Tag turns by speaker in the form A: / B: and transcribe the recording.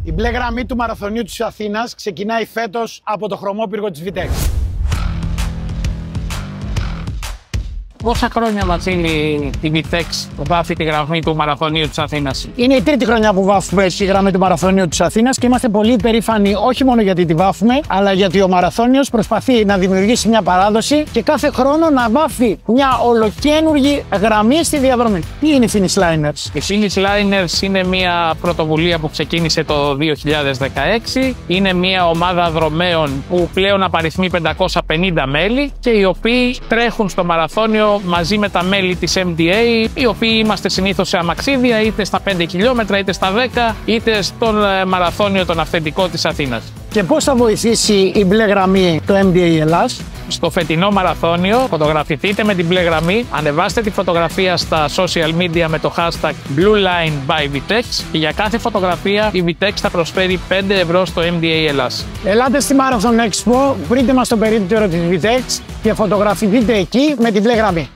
A: Η μπλε γραμμή του μαραθωνίου της Αθήνας ξεκινάει φέτος από το χρωμόπυργο της Vitex.
B: Πόσα χρόνια Βασίλη η Vitex βάφει τη γραμμή του μαραθωνίου της Αθήνας?
A: Είναι η τρίτη χρονιά που βάφουμε τη γραμμή του μαραθωνίου της Αθήνας και είμαστε πολύ περήφανοι όχι μόνο γιατί τη βάφουμε, αλλά γιατί ο μαραθώνιος προσπαθεί να δημιουργήσει μια παράδοση και κάθε χρόνο να βάφει μια ολοκένουργη γραμμή στη διαδρομή. Τι είναι οι Finish Liners?
B: Οι Finish Liners είναι μια πρωτοβουλία που ξεκίνησε το 2016. Είναι μια ομάδα δρομέων που πλέον απαριθμεί 550 μέλη και οι οποίοι τρέχουν στο μαραθώνιο μαζί με τα μέλη της MDA, οι οποίοι είμαστε συνήθως σε αμαξίδια, είτε στα 5 χιλιόμετρα, είτε στα 10, είτε στον μαραθώνιο τον αυθεντικό της Αθήνας.
A: Και πώς θα βοηθήσει η μπλε γραμμή το MDA Ελλάς?
B: Στο φετινό μαραθώνιο φωτογραφηθείτε με την μπλε γραμμή, ανεβάστε τη φωτογραφία στα social media με το hashtag Blue Line by Vitex και για κάθε φωτογραφία η Vitex θα προσφέρει 5 ευρώ στο MDA Ελλάς.
A: Ελάτε στη Marathon Expo, βρείτε μας στο περίπτερο της Vitex και φωτογραφηθείτε εκεί με την μπλε γραμμή.